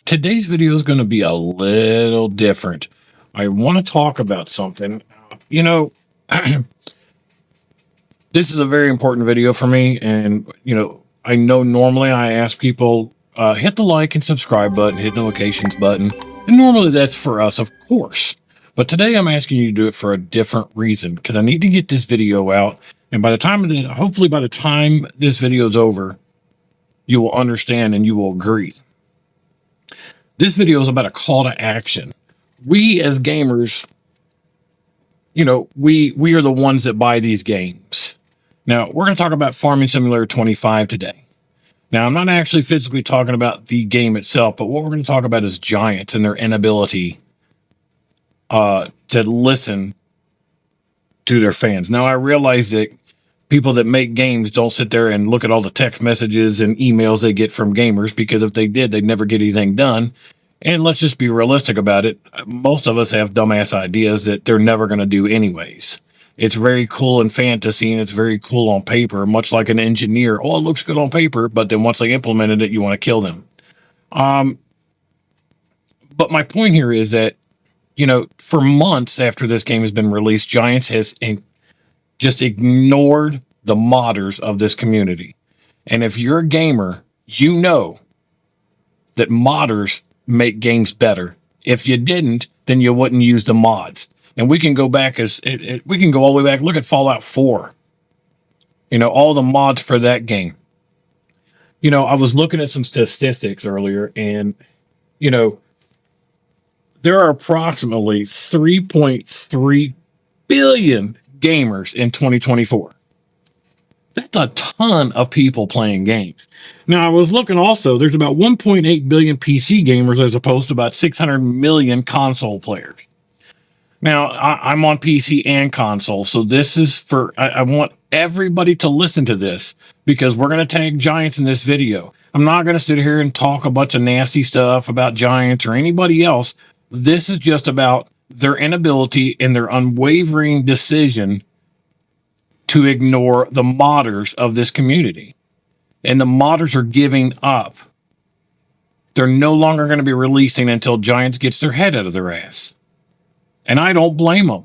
Today's video is going to be a little different. I want to talk about something. You know, this is a very important video for me. And, I know normally I ask people, hit the like and subscribe button, hit the notifications button. And normally that's for us, of course. But today I'm asking you to do it for a different reason because I need to get this video out. And hopefully by the time this video is over, you will understand and you will agree. This video is about a call to action. We as gamers, we are the ones that buy these games. Now, we're going to talk about Farming Simulator 25 today. Now, I'm not actually physically talking about the game itself, but what we're going to talk about is Giants and their inability to listen to their fans. Now, I realize that people that make games don't sit there and look at all the text messages and emails they get from gamers, because if they did, they'd never get anything done. And let's just be realistic about it. Most of us have dumbass ideas that they're never going to do anyways. It's very cool in fantasy and it's very cool on paper, much like an engineer. Oh, it looks good on paper, but then once they implemented it, you want to kill them. But my point here is that, for months after this game has been released, Giants has just ignored the modders of this community. And if you're a gamer, you know that modders make games better. If you didn't, then you wouldn't use the mods. And we can go back we can go all the way back. Look at Fallout 4. All the mods for that game. I was looking at some statistics earlier, and there are approximately 3.3 billion gamers in 2024. That's a ton of people playing games. Now, I was looking also, there's about 1.8 billion PC gamers as opposed to about 600 million console players. Now, I'm on PC and console, so this is I want everybody to listen to this, because we're going to tag Giants in this video. I'm not going to sit here and talk a bunch of nasty stuff about Giants or anybody else. This is just about their inability and their unwavering decision to ignore the modders of this community. And the modders are giving up. They're no longer going to be releasing until Giants gets their head out of their ass. And I don't blame them.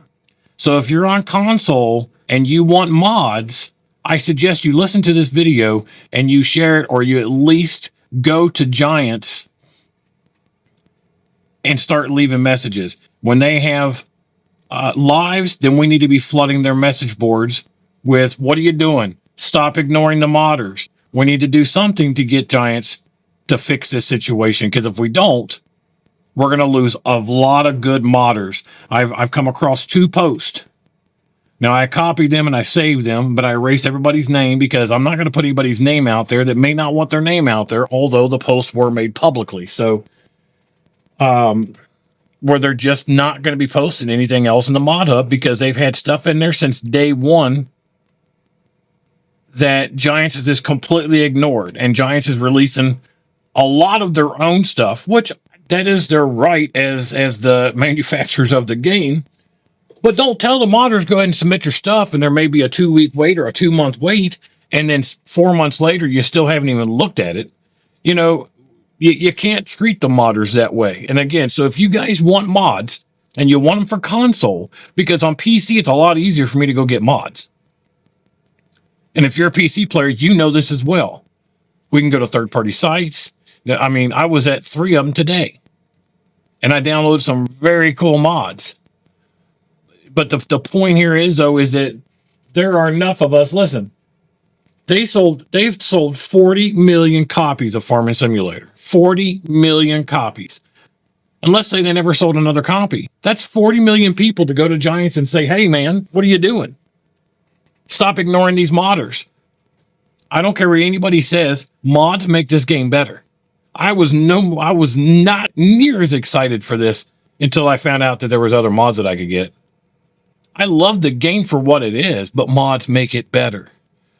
So if you're on console and you want mods, I suggest you listen to this video and you share it, or you at least go to Giants and start leaving messages. When they have lives, then we need to be flooding their message boards with, what are you doing? Stop ignoring the modders. We need to do something to get Giants to fix this situation, because if we don't, we're going to lose a lot of good modders. I've come across 2 posts. Now, I copied them and I saved them, but I erased everybody's name because I'm not going to put anybody's name out there that may not want their name out there, although the posts were made publicly. So, where they're just not going to be posting anything else in the mod hub, because they've had stuff in there since day one that Giants has just completely ignored. And Giants is releasing a lot of their own stuff, which that is their right as the manufacturers of the game. But don't tell the modders, go ahead and submit your stuff, and there may be a 2-week wait or a 2-month wait, and then 4 months later, you still haven't even looked at it. You can't treat the modders that way. And again, so if you guys want mods, and you want them for console, because on PC, it's a lot easier for me to go get mods. And if you're a PC player, you know this as well. We can go to third-party sites. I mean, I was at 3 of them today, and I downloaded some very cool mods. But the point here is, though, is that there are enough of us. Listen, they've sold 40 million copies of Farming Simulator. 40 million copies. And let's say they never sold another copy. That's 40 million people to go to Giants and say, hey, man, what are you doing? Stop ignoring these modders. I don't care what anybody says. Mods make this game better. I was not near as excited for this until I found out that there was other mods that I could get. I love the game for what it is, but mods make it better.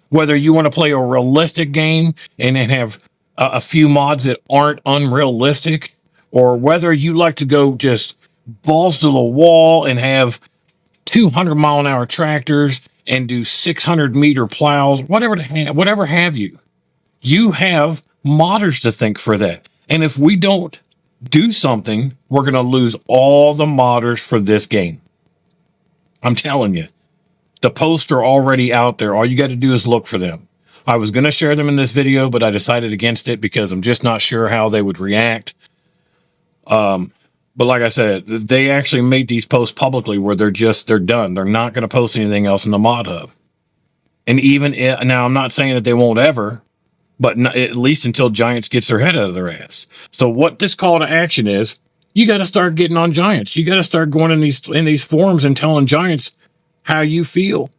Whether you want to play a realistic game and then have a few mods that aren't unrealistic, or whether you like to go just balls to the wall and have 200-mile-an-hour tractors and do 600-meter plows, whatever have you. You have modders to thank for that. And if we don't do something, we're going to lose all the modders for this game. I'm telling you, the posts are already out there. All you got to do is look for them. I was going to share them in this video, but I decided against it because I'm just not sure how they would react. But like I said, they actually made these posts publicly where they're done. They're not going to post anything else in the mod hub. And even now, I'm not saying that they won't ever, but not, at least until Giants gets their head out of their ass. So what this call to action is, you got to start getting on Giants. You got to start going in these forums and telling Giants how you feel.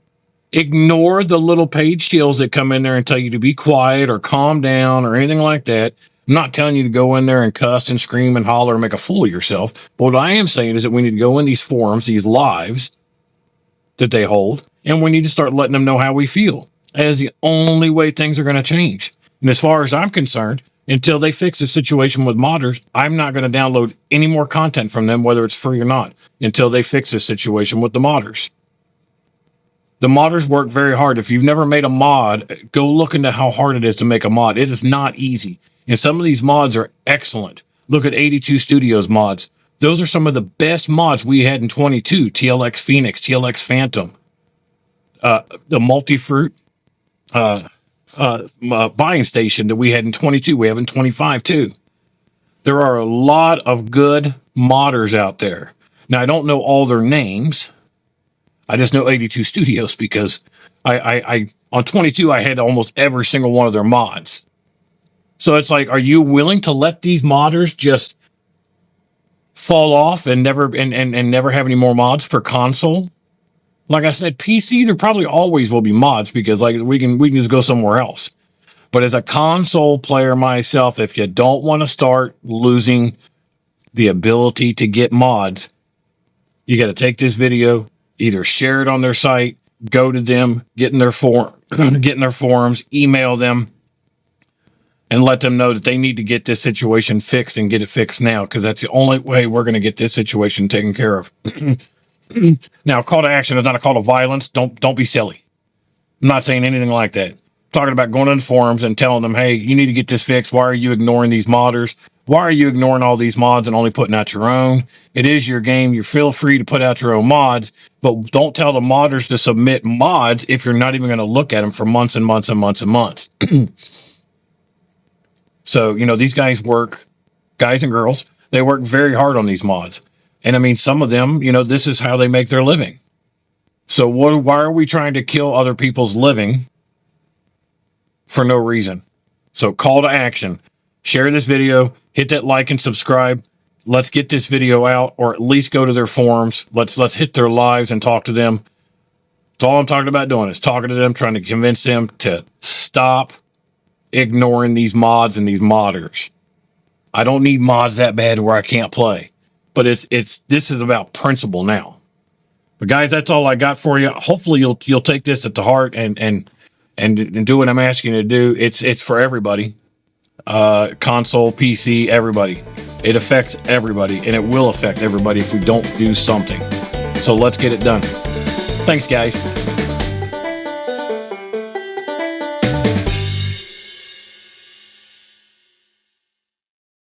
Ignore the little page shields that come in there and tell you to be quiet or calm down or anything like that. I'm not telling you to go in there and cuss and scream and holler and make a fool of yourself. But what I am saying is that we need to go in these forums, these lives that they hold, and we need to start letting them know how we feel. That is the only way things are going to change. And as far as I'm concerned, until they fix the situation with modders, I'm not going to download any more content from them, whether it's free or not, until they fix this situation with the modders. The modders work very hard. If you've never made a mod, go look into how hard it is to make a mod. It is not easy. And some of these mods are excellent. Look at 82 Studios mods. Those are some of the best mods we had in 22. TLX Phoenix, TLX Phantom, the multi-fruit buying station that we had in 22. We have in 25 too. There are a lot of good modders out there. Now, I don't know all their names. I just know 82 Studios because I on 22, I had almost every single one of their mods. So it's like, are you willing to let these modders just fall off and never have any more mods for console? Like I said, PC, there probably always will be mods because like we can just go somewhere else. But as a console player myself, if you don't want to start losing the ability to get mods, you got to take this video, either share it on their site, go to them, get in their forums, email them, and let them know that they need to get this situation fixed and get it fixed now, because that's the only way we're going to get this situation taken care of. Now, call to action is not a call to violence. Don't be silly. I'm not saying anything like that. I'm talking about going into forums and telling them, hey, you need to get this fixed. Why are you ignoring these modders? Why are you ignoring all these mods and only putting out your own? It is your game. You feel free to put out your own mods, but don't tell the modders to submit mods if you're not even going to look at them for months and months and months and months. So, you know, these guys work, guys and girls, they work very hard on these mods. And I mean, some of them, you know, this is how they make their living. So why are we trying to kill other people's living for no reason? So call to action, share this video, hit that like and subscribe. Let's get this video out, or at least go to their forums. Let's hit their lives and talk to them. That's all I'm talking about doing is talking to them, trying to convince them to stop ignoring these mods and these modders. I don't need mods that bad where I can't play, but this is about principle now. But guys, that's all I got for you. Hopefully you'll take this at the heart and do what I'm asking you to do. It's for everybody. Console, PC, everybody. It affects everybody, and it will affect everybody if we don't do something. So let's get it done. Thanks, guys.